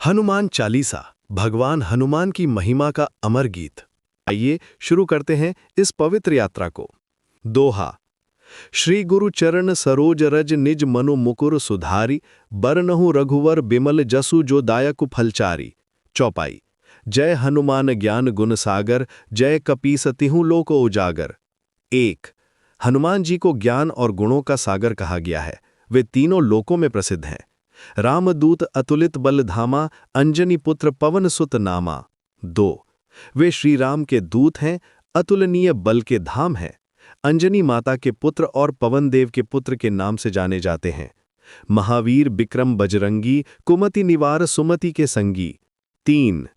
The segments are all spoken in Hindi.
हनुमान चालीसा, भगवान हनुमान की महिमा का अमर गीत। आइए शुरू करते हैं इस पवित्र यात्रा को। दोहा। श्री गुरु चरण सरोज रज निज मनु मुकुर सुधारी, बरनहु रघुवर बिमल जसु जो दायकु फलचारी। चौपाई। जय हनुमान ज्ञान गुण सागर, जय कपीस तिहु लोक उजागर। 1। हनुमान जी को ज्ञान और गुणों का सागर कहा गया है। वे तीनों लोकों में प्रसिद्ध हैं। रामदूत अतुलित बल धामा, अंजनी पुत्र पवन सुत नामा। 2। वे श्री राम के दूत हैं, अतुलनीय बल के धाम हैं। अंजनी माता के पुत्र और पवन देव के पुत्र के नाम से जाने जाते हैं। महावीर बिक्रम बजरंगी, कुमति निवार सुमति के संगी। 3।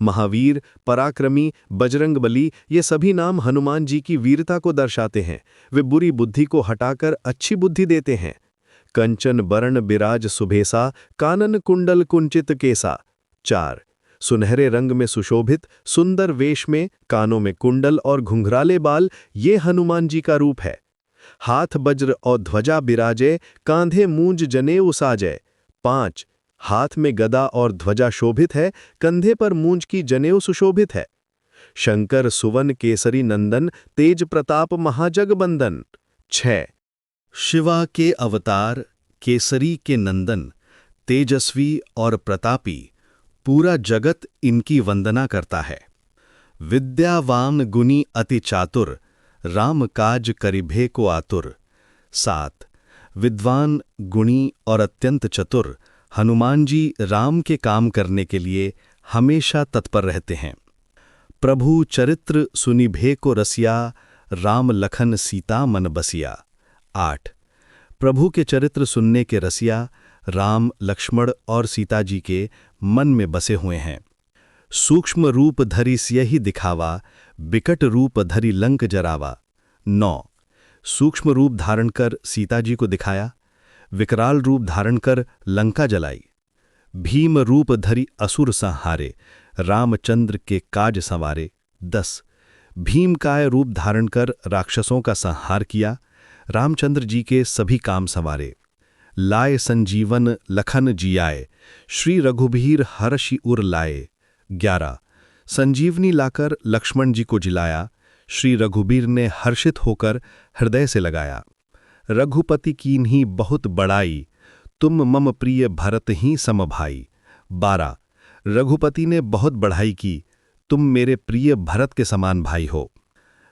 महावीर, पराक्रमी, बजरंगबली, ये सभी नाम हनुमान जी की वीरता को दर्शाते हैं। वे बुरी बुद्धि को हटाकर अच्छी बुद्धि देते हैं। कंचन बरण बिराज सुभेसा, कानन कुंडल कुंचित केसा। 4। सुनहरे रंग में सुशोभित, सुंदर वेश में, कानों में कुंडल और घुंघराले बाल, ये हनुमान जी का रूप है। हाथ वज्र और ध्वजा बिराजे, कांधे मूंज जनेऊ साजे। 5। हाथ में गदा और ध्वजा शोभित है, कंधे पर मूंज की जनेऊ सुशोभित है। शंकर सुवन केसरी नंदन, तेज प्रताप महाजगबंदन। 6। शिवा के अवतार, केसरी के नंदन, तेजस्वी और प्रतापी, पूरा जगत इनकी वंदना करता है। विद्यावान गुनी अति चातुर, राम काज करिभे को आतुर। 7। विद्वान, गुणी और अत्यंत चतुर, हनुमान जी राम के काम करने के लिए हमेशा तत्पर रहते हैं। प्रभु चरित्र सुनिभे को रसिया, राम लखन सीता मन बसिया। 8। प्रभु के चरित्र सुनने के रसिया राम, लक्ष्मण और सीता जी के मन में बसे हुए हैं। सूक्ष्म रूप धरि सियहि दिखावा, बिकट रूप धरि लंक जरावा। 9। सूक्ष्म रूप धारण कर सीता जी को दिखाया, विकराल रूप धारण कर लंका जलाई। भीम रूप धरि असुर संहारे, रामचंद्र के काज संवारे। 10। भीमकाय रूप धारण कर राक्षसों का संहार किया, रामचंद्र जी के सभी काम संवारे। लाए संजीवन लखन जियाए, श्री रघुबीर हर्षि उर लाए। 11। संजीवनी लाकर लक्ष्मण जी को जिलाया, श्री रघुबीर ने हर्षित होकर हृदय से लगाया। रघुपति कीन्ही बहुत बड़ाई, तुम मम प्रिय भरत ही सम भाई। 12। रघुपति ने बहुत बढ़ाई की, तुम मेरे प्रिय भरत के समान भाई हो।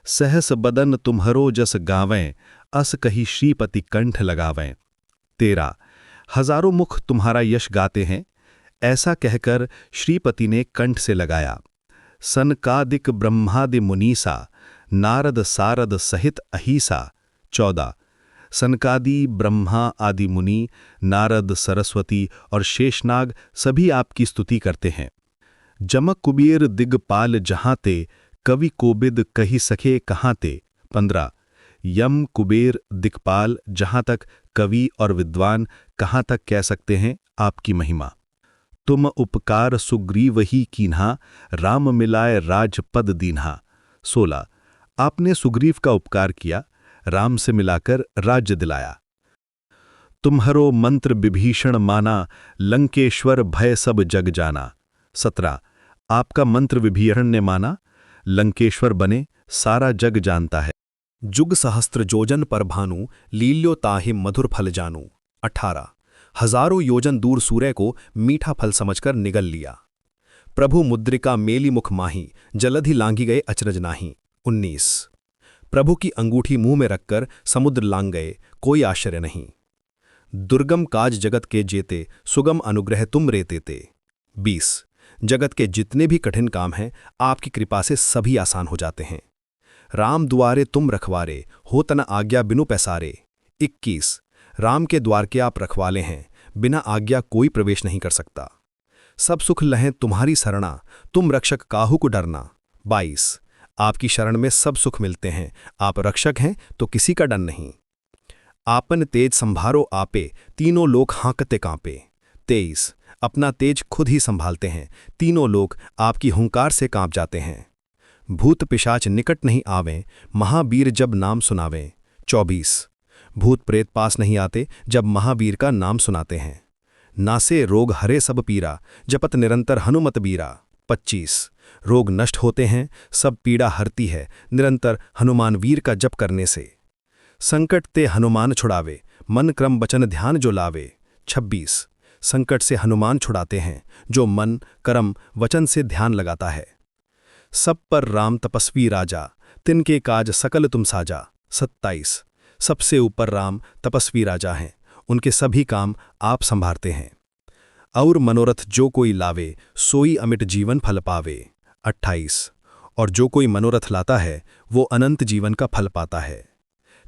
सहस बदन तुम्हरो जस गावें, अस कही श्रीपति कंठ लगावें। 13। हजारों मुख तुम्हारा यश गाते हैं, ऐसा कहकर श्रीपति ने कंठ से लगाया। सनकादिक ब्रह्मादि मुनीसा, नारद सारद सहित अहीसा। 14। सनकादि ब्रह्मा आदि मुनि, नारद, सरस्वती और शेषनाग सभी आपकी स्तुति करते हैं। जमक कुबेर दिगपाल जहां ते, कवि कोबिद कही सके कहाँ ते। 15। यम, कुबेर, दिक्पाल, जहां तक कवि और विद्वान कहाँ तक कह सकते हैं आपकी महिमा। तुम उपकार सुग्रीव ही कीन्हा, राम मिलाए राजपद दीन्हा। 16। आपने सुग्रीव का उपकार किया, राम से मिलाकर राज्य दिलाया। तुम्हरो मंत्र विभीषण माना, लंकेश्वर भय सब जग जाना। 17। आपका मंत्र विभीषण ने माना, लंकेश्वर बने सारा जग जानता है। जुग सहस्त्र जोजन पर भानु, लील्यो ताहि मधुर फल जानू। 18। हजारों योजन दूर सूर्य को मीठा फल समझकर निगल लिया। प्रभु मुद्रिका मेली मुख माही, जलधि लांघी गए अचरज नाही। 19। प्रभु की अंगूठी मुंह में रखकर समुद्र लांघ गए, कोई आश्चर्य नहीं। दुर्गम काज जगत के जेते, सुगम अनुग्रह तुम रेते ते। 20। जगत के जितने भी कठिन काम हैं, आपकी कृपा से सभी आसान हो जाते हैं। राम द्वारे तुम रखवारे, हो तना आज्ञा बिनु पैसारे। 21। राम के द्वार के आप रखवाले हैं, बिना आज्ञा कोई प्रवेश नहीं कर सकता। सब सुख लहें तुम्हारी शरणा, तुम रक्षक काहू को डरना। 22। आपकी शरण में सब सुख मिलते हैं, आप रक्षक हैं तो किसी का डर नहीं। आपन तेज संभारो आपे, तीनों लोग हाँकते कांपे। 23। अपना तेज खुद ही संभालते हैं, तीनों लोग आपकी हुंकार से कांप जाते हैं। भूत पिशाच निकट नहीं आवें, महावीर जब नाम सुनावें। 24। भूत प्रेत पास नहीं आते जब महावीर का नाम सुनाते हैं। नासे रोग हरे सब पीरा, जपत निरंतर हनुमत बीरा। 25 रोग नष्ट होते हैं, सब पीड़ा हरती है, निरंतर हनुमान वीर का जप करने से। संकट ते हनुमान छुड़ावे, मन क्रम वचन ध्यान जो लावे। 26 संकट से हनुमान छुड़ाते हैं, जो मन कर्म वचन से ध्यान लगाता है। सब पर राम तपस्वी राजा, तिनके काज सकल तुम साजा। 27 सबसे ऊपर राम तपस्वी राजा हैं, उनके सभी काम आप संभारते हैं। और मनोरथ जो कोई लावे, सोई अमिट जीवन फल पावे। 28 और जो कोई मनोरथ लाता है, वो अनंत जीवन का फल पाता है।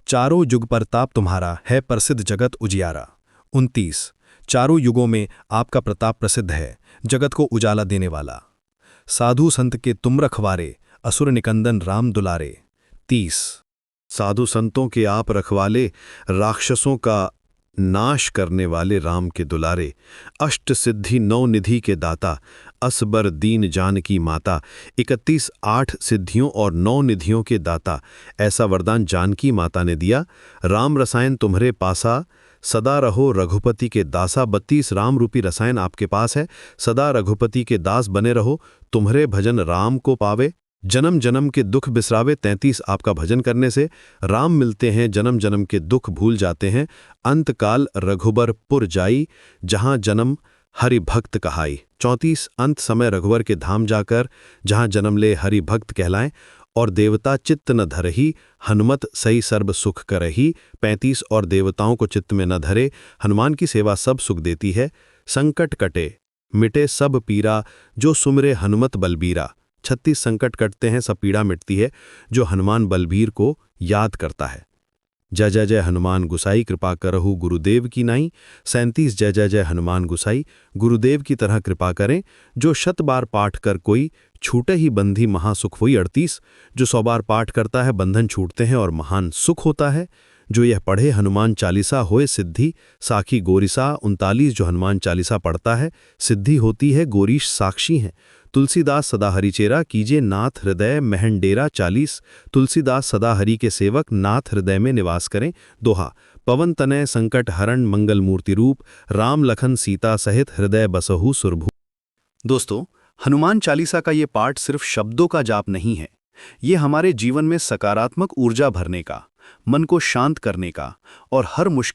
चारों युग प्रताप तुम्हारा है, प्रसिद्ध जगत उजियारा। 29 चारों युगों में आपका प्रताप प्रसिद्ध है, जगत को उजाला देने वाला। साधु संत के तुम रखवारे, असुर निकंदन राम दुलारे। 30 साधु संतों के आप रखवाले, राक्षसों का नाश करने वाले राम के दुलारे। अष्ट सिद्धि नौ निधि के दाता, असबर दीन जानकी माता। 31 8 सिद्धियों और 9 निधियों के दाता, ऐसा वरदान जानकी माता ने दिया। राम रसायन तुम्हारे पासा, सदा रहो रघुपति के दासा। 32 राम रूपी रसायन आपके पास है, सदा रघुपति के दास बने रहो, तुम्हारे भजन राम को पावे, जन्म जन्म के दुख बिसरावे। 33 आपका भजन करने से राम मिलते हैं, जन्म जन्म के दुख भूल जाते हैं। अंतकाल रघुबर पुर जाई, जहां जन्म हरि भक्त कहाई। 34 अंत समय रघुवर के धाम जाकर, जहां जन्म ले हरि भक्त कहलाएं, और देवता चित्त न धरही, हनुमत सही सर्ब सुख करही। 35 और देवताओं को चित्त में न धरे, हनुमान की सेवा सब सुख देती है। संकट कटे मिटे सब पीरा, जो सुमरे हनुमत बलबीरा। 36 संकट कटते हैं, सब पीड़ा मिटती है, जो हनुमान बलबीर को याद करता है। जय जय जय हनुमान गुसाई, कृपा करहु गुरुदेव की नाई। 37 जय जय जय हनुमान गुसाई, गुरुदेव की तरह कृपा करें, जो 100 बार पाठ कर कोई, छूटे ही बंधी महासुख हुई। 38 जो 100 बार पाठ करता है, बंधन छूटते हैं और महान सुख होता है। जो यह पढ़े हनुमान चालीसा होए सिद्धि, साखी गोरिसा। 39 जो हनुमान चालीसा पढ़ता है, सिद्धि होती है, गोरीश साक्षी हैं। तुलसीदास सदा हरिचेरा, कीजे नाथ हृदय महन डेरा। 40 तुलसीदास सदा हरि के सेवक, नाथ हृदय में निवास करें। दोहा पवन तनय संकट हरण, मंगल मूर्ति रूप, राम लखन सीता सहित हृदय बसहु सुरभू। दोस्तों, हनुमान चालीसा का ये पाठ सिर्फ शब्दों का जाप नहीं है, ये हमारे जीवन में सकारात्मक ऊर्जा भरने का, मन को शांत करने का और हर मुश्किल